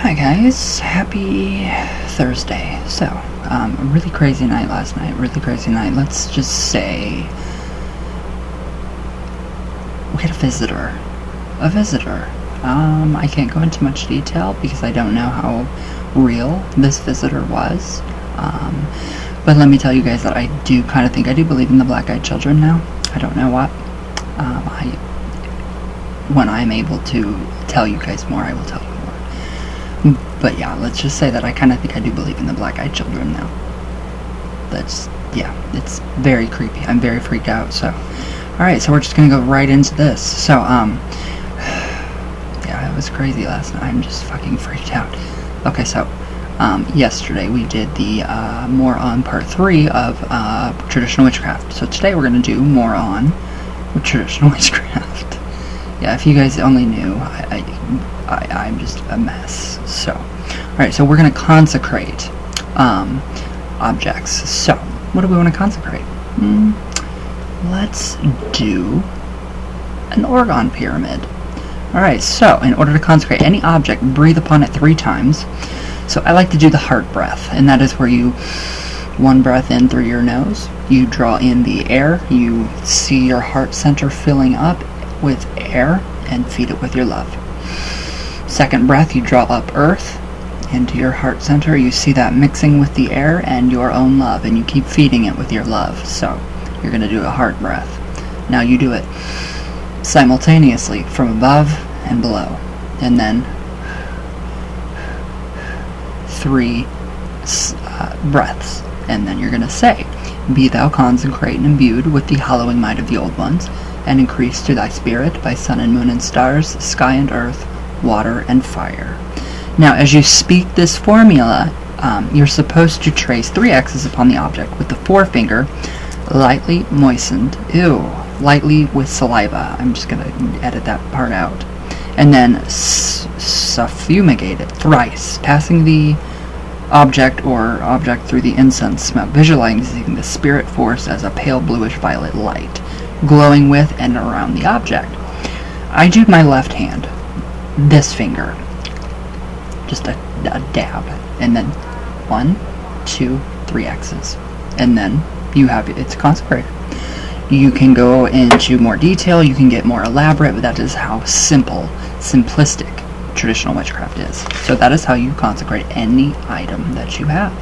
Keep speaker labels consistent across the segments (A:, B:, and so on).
A: Hi guys, happy Thursday. So, a really crazy night last night, really crazy night. Let's just say we had a visitor. I can't go into much detail because I don't know how real this visitor was. But let me tell you guys that I do kind of think I do believe in the black-eyed children now. I don't know what. When I'm able to tell you guys more, I will tell you more. But yeah, let's just say that I kind of think I do believe in the black-eyed children now. It's very creepy. I'm very freaked out, so. Alright, so we're just gonna go right into this. So, yeah, it was crazy last night. I'm just fucking freaked out. Okay, so, yesterday we did the, more on part 3 of, Traditional Witchcraft. So today we're gonna do more on Traditional Witchcraft. Yeah, if you guys only knew, I'm just a mess. So, alright, so we're going to consecrate objects. So, what do we want to consecrate? Let's do an orgon pyramid. Alright, so in order to consecrate any object, breathe upon it 3 times. So I like to do the heart breath, and that is where you, 1 breath in through your nose, you draw in the air, you see your heart center filling up with air, and feed it with your love. 2nd breath, you draw up earth into your heart center. You see that mixing with the air and your own love, and you keep feeding it with your love. So you're going to do a heart breath. Now you do it simultaneously from above and below, and then 3 breaths, and then you're going to say, "Be thou consecrate and imbued with the hallowing might of the old ones, and increase to thy spirit by sun and moon and stars, sky and earth, water and fire." Now, as you speak this formula, you're supposed to trace 3 X's upon the object with the forefinger lightly moistened, lightly with saliva. I'm just going to edit that part out. And then suffumigate it thrice, passing the object through the incense smoke, visualizing the spirit force as a pale bluish violet light, glowing with and around the object. I do my left hand, this finger, just a dab, and then 1, 2, 3 X's, and then you have it's consecrated. You can go into more detail, you can get more elaborate, but that is how simplistic traditional witchcraft is. So that is how you consecrate any item that you have.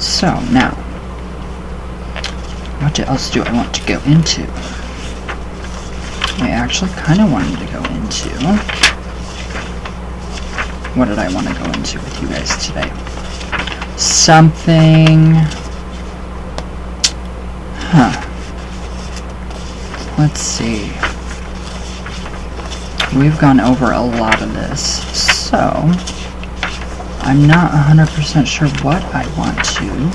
A: So now, what else do I want to go into? I actually kind of wanted to go into... What did I want to go into with you guys today? Something... Let's see. We've gone over a lot of this, so I'm not 100% sure what I want to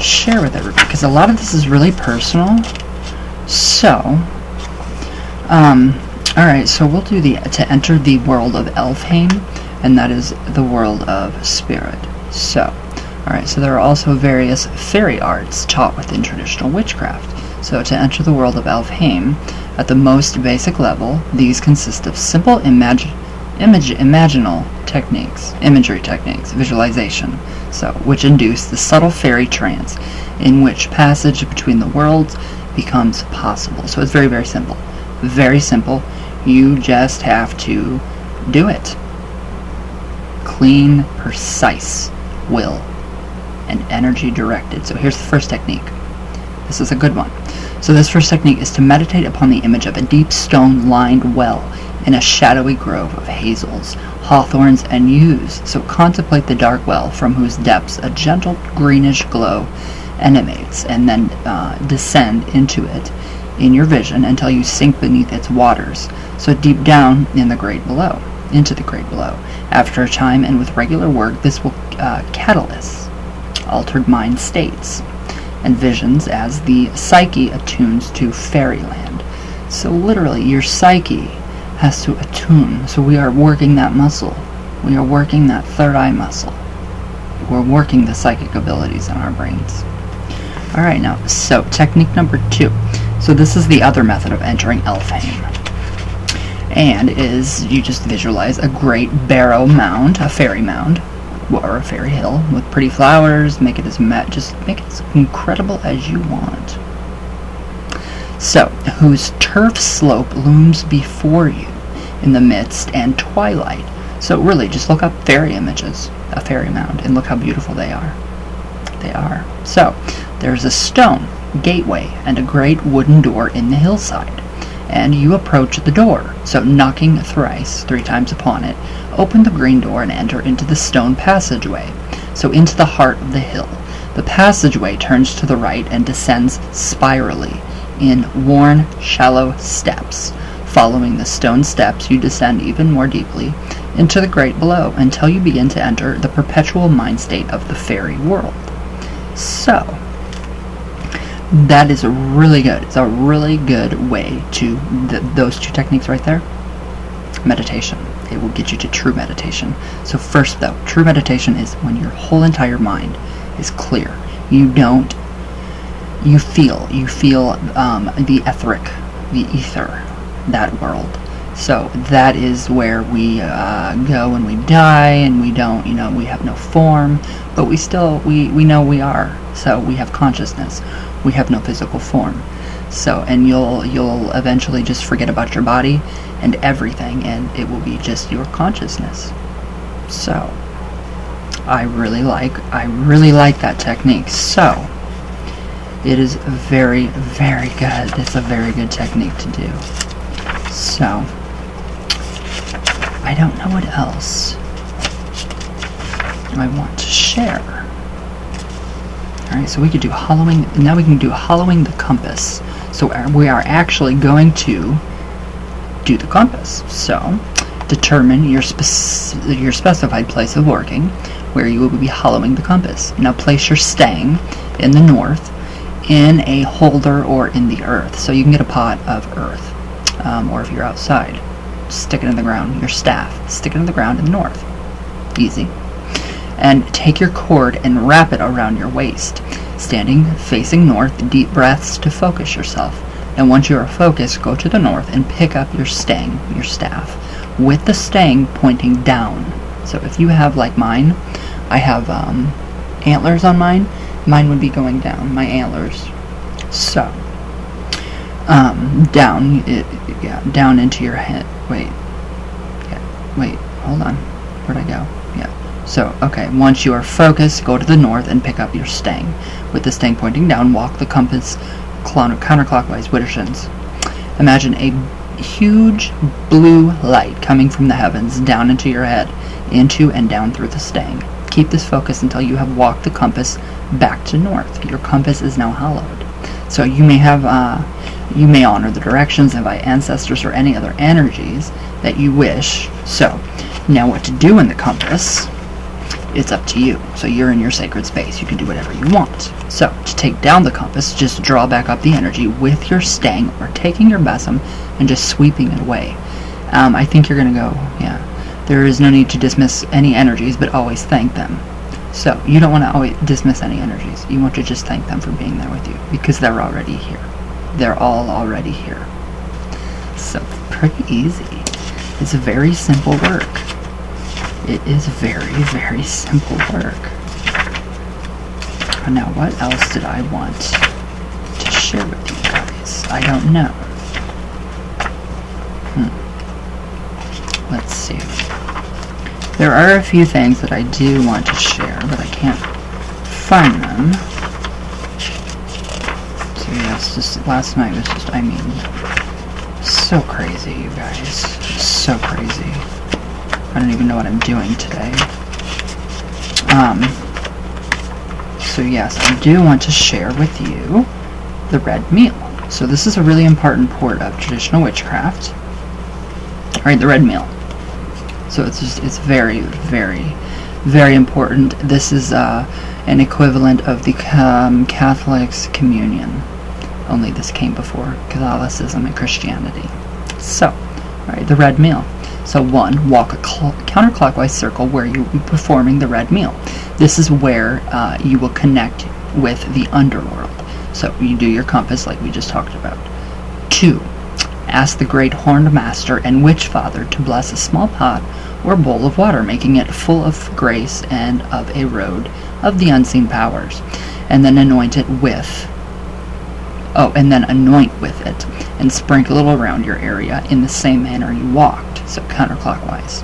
A: share with everybody, because a lot of this is really personal. So alright, so we'll do to enter the world of Elfheim, and that is the world of spirit. So alright, so there are also various fairy arts taught within traditional witchcraft. So to enter the world of Elfheim, at the most basic level, these consist of simple imaginal techniques, imagery techniques, visualization, which induce the subtle fairy trance, in which passage between the worlds becomes possible. So it's very, very simple. Very simple. You just have to do it. Clean, precise will, and energy directed. So here's the first technique. This is a good one. So this first technique is to meditate upon the image of a deep stone-lined well in a shadowy grove of hazels, hawthorns, and yews. So contemplate the dark well from whose depths a gentle greenish glow emanates, and then descend into it in your vision until you sink beneath its waters. So deep down in the great below, into the great below. After a time and with regular work, this will catalyze altered mind states and visions as the psyche attunes to fairyland. So literally, your psyche has to attune. So we are working that muscle. We are working that third eye muscle. We're working the psychic abilities in our brains. Alright, now, so technique number 2. So this is the other method of entering Elfheim. and you just visualize a great barrow mound, a fairy mound, or a fairy hill with pretty flowers. Make it just make it as incredible as you want. So, whose turf slope looms before you in the midst and twilight. So really, just look up fairy images, a fairy mound, and look how beautiful they are. They are. So, there's a stone gateway and a great wooden door in the hillside, and you approach the door. So, knocking thrice, 3 times upon it, open the green door and enter into the stone passageway. So, into the heart of the hill. The passageway turns to the right and descends spirally in worn, shallow steps. Following the stone steps, you descend even more deeply into the grate below until you begin to enter the perpetual mind state of the fairy world. So, that is really good. It's a really good way to, those 2 techniques right there, meditation. It will get you to true meditation. So first though, true meditation is when your whole entire mind is clear. You feel the etheric, the ether, that world. So that is where we go when we die, and we don't, we have no form, but we still, we know we are. So we have consciousness. We have no physical form. So, and you'll eventually just forget about your body and everything, and it will be just your consciousness. So, I really like that technique. So, it is very, very good. It's a very good technique to do. So, I don't know what else I want to share. Alright, so we could do hollowing. Now we can do hollowing the compass. So we are actually going to do the compass. So, determine your specified place of working where you will be hollowing the compass. Now place your stang in the north in a holder or in the earth. So you can get a pot of earth, or if you're outside, stick it in the ground. Your staff, stick it in the ground in the north. Easy. And take your cord and wrap it around your waist. Standing facing north, deep breaths to focus yourself. And once you are focused, go to the north and pick up your stang, your staff, with the stang pointing down. So if you have, like mine, I have antlers on mine. Mine would be going down, my antlers. So, down, down into your head. Wait, hold on. Where'd I go? Yeah. So, okay, once you are focused, go to the north and pick up your stang. With the stang pointing down, walk the compass counterclockwise with your shins. Imagine a huge blue light coming from the heavens down into your head, into and down through the stang. Keep this focus until you have walked the compass back to north. Your compass is now hollowed. So you may have, you may honor the directions of ancestors or any other energies that you wish. So, now what to do in the compass, it's up to you. So you're in your sacred space. You can do whatever you want. So, to take down the compass, just draw back up the energy with your stang or taking your besom and just sweeping it away. I think you're going to go, yeah. There is no need to dismiss any energies, but always thank them. So, you don't want to always dismiss any energies. You want to just thank them for being there with you, because they're already here. They're all already here. So, pretty easy. It's very simple work. It is very, very simple work. Now, what else did I want to share with you guys? I don't know. Let's see. There are a few things that I do want to share, but I can't find them. So yeah, it's just, last night was just, I mean, so crazy, you guys. So crazy. I don't even know what I'm doing today. So yes, I do want to share with you the red meal. So this is a really important part of traditional witchcraft. Alright, the red meal. So it's very, very, very important. This is an equivalent of the Catholic's communion. Only this came before Catholicism and Christianity. So, alright, the red meal. So 1, walk a counterclockwise circle where you will be performing the red meal. This is where you will connect with the underworld. So you do your compass like we just talked about. 2, Ask the great horned master and witch father to bless a small pot or bowl of water, making it full of grace and of a road of the unseen powers, and then anoint with it, and sprinkle it around your area in the same manner you walked, so counterclockwise.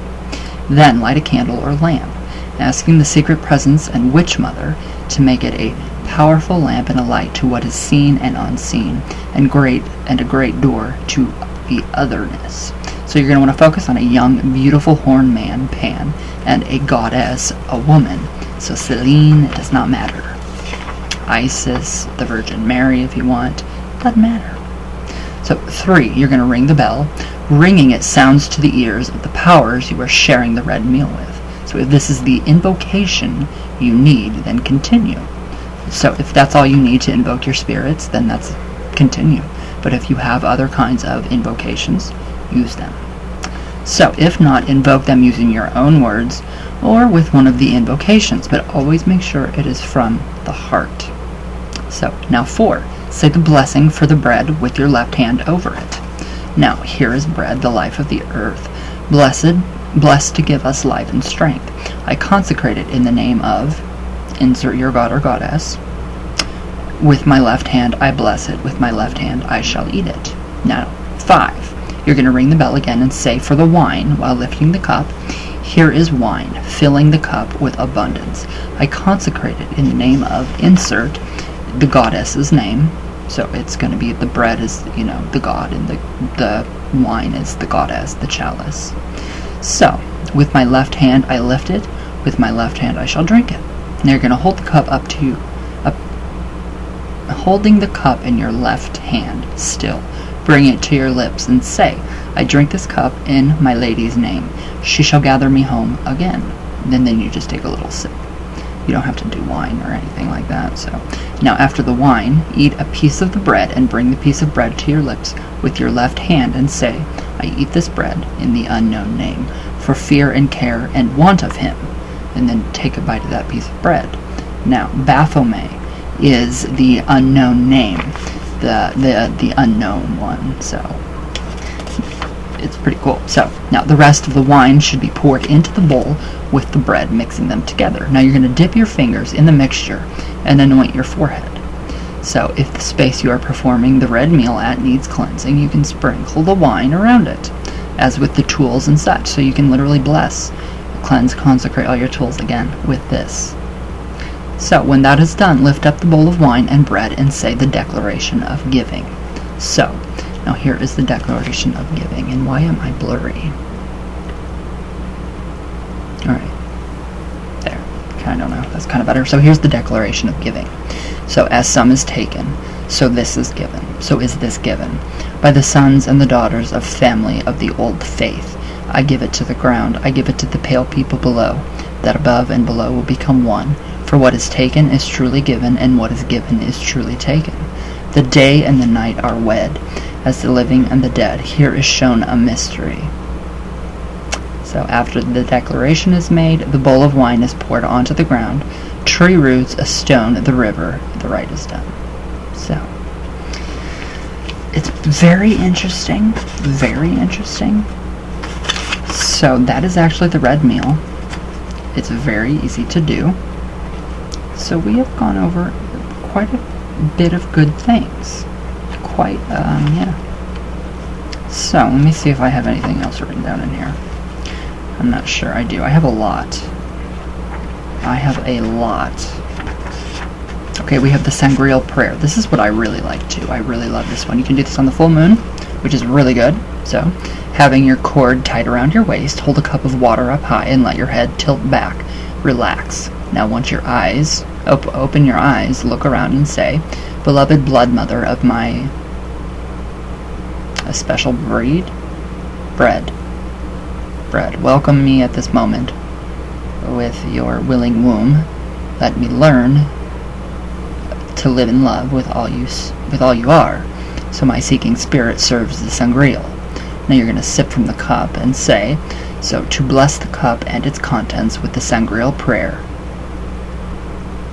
A: Then light a candle or lamp, asking the secret presence and witch mother to make it a powerful lamp and a light to what is seen and unseen, and a great door to the otherness. So you're going to want to focus on a young, beautiful horned man, Pan, and a goddess, a woman. So Selene, it does not matter. Isis, the Virgin Mary if you want, doesn't matter. So 3, you're going to ring the bell. Ringing it sounds to the ears of the powers you are sharing the red meal with. So if this is the invocation you need, then continue. So if that's all you need to invoke your spirits, then that's continue. But if you have other kinds of invocations, use them. So if not, invoke them using your own words or with one of the invocations, but always make sure it is from the heart. So now 4, say the blessing for the bread with your left hand over it. Now here is bread, the life of the earth, blessed to give us life and strength. I consecrate it in the name of, insert your god or goddess. With my left hand I bless it, with my left hand I shall eat it. Now 5, you're going to ring the bell again and say for the wine while lifting the cup, here is wine, filling the cup with abundance. I consecrate it in the name of, insert the goddess's name. So it's going to be, the bread is, the god, and the wine is the goddess, the chalice. So, with my left hand I lift it, with my left hand I shall drink it. Now you're going to hold the cup up to you, holding the cup in your left hand still. Bring it to your lips and say, I drink this cup in my lady's name. She shall gather me home again. And then you just take a little sip. You don't have to do wine or anything like that. So now after the wine, eat a piece of the bread and bring the piece of bread to your lips with your left hand and say, I eat this bread in the unknown name, for fear and care and want of him. And then take a bite of that piece of bread. Now Baphomet is the unknown name, the unknown one. So it's pretty cool. So now the rest of the wine should be poured into the bowl with the bread, mixing them together. Now you're going to dip your fingers in the mixture and anoint your forehead. So if the space you are performing the red meal at needs cleansing, you can sprinkle the wine around it, as with the tools and such. So you can literally bless, cleanse, consecrate all your tools again with this. So when that is done, lift up the bowl of wine and bread and say the declaration of giving. So now here is the declaration of giving. And why am I blurry? Alright. There. I don't know. That's kind of better. So here's the declaration of giving. So as some is taken, so this is given. So is this given. By the sons and the daughters of family of the old faith, I give it to the ground. I give it to the pale people below, that above and below will become one. For what is taken is truly given, and what is given is truly taken. The day and the night are wed, as the living and the dead. Here is shown a mystery. So after the declaration is made, the bowl of wine is poured onto the ground. Tree roots, a stone, the river, the rite is done. So it's very interesting, very interesting. So that is actually the red meal. It's very easy to do. So we have gone over quite a bit of good things. Yeah. So let me see if I have anything else written down in here. I'm not sure I do. I have a lot. Okay, we have the Sangrial prayer. This is what I really like too. I really love this one. You can do this on the full moon, which is really good. So, having your cord tight around your waist, hold a cup of water up high and let your head tilt back. Relax. Now once your eyes, open your eyes, look around and say, Beloved blood mother of my a special breed? Bread. Welcome me at this moment with your willing womb. Let me learn to live in love with all you are. So my seeking spirit serves the Sangrial. Now you're going to sip from the cup and say, so to bless the cup and its contents with the Sangrial prayer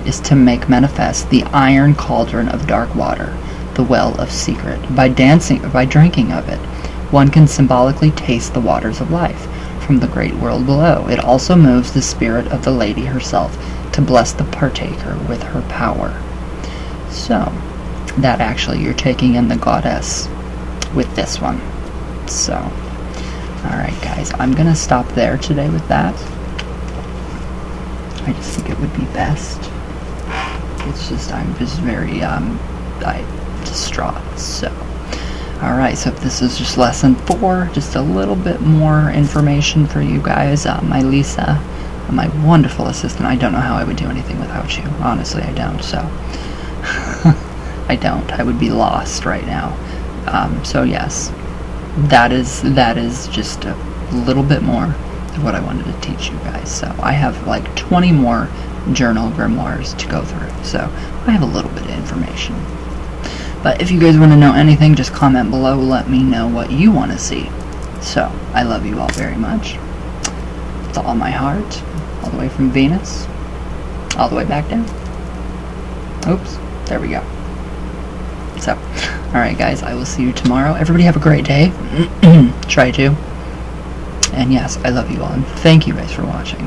A: is to make manifest the iron cauldron of dark water, the well of secret. By drinking of it, one can symbolically taste the waters of life from the great world below. It also moves the spirit of the lady herself to bless the partaker with her power. So, that actually, you're taking in the goddess with this one. So, alright guys, I'm going to stop there today with that. I just think it would be best. It's just, I'm just very, distraught, so. Alright, so if this is just lesson 4, just a little bit more information for you guys. My Lisa, my wonderful assistant, I don't know how I would do anything without you. Honestly, I don't, so. I don't. I would be lost right now. So yes, that is just a little bit more of what I wanted to teach you guys. So I have like 20 more journal grimoires to go through, so I have a little bit of information. But if you guys want to know anything, just comment below, let me know what you want to see. So, I love you all very much. With all my heart, all the way from Venus, all the way back down. Oops, there we go. So, alright guys, I will see you tomorrow. Everybody have a great day. Try to. And yes, I love you all, and thank you guys for watching.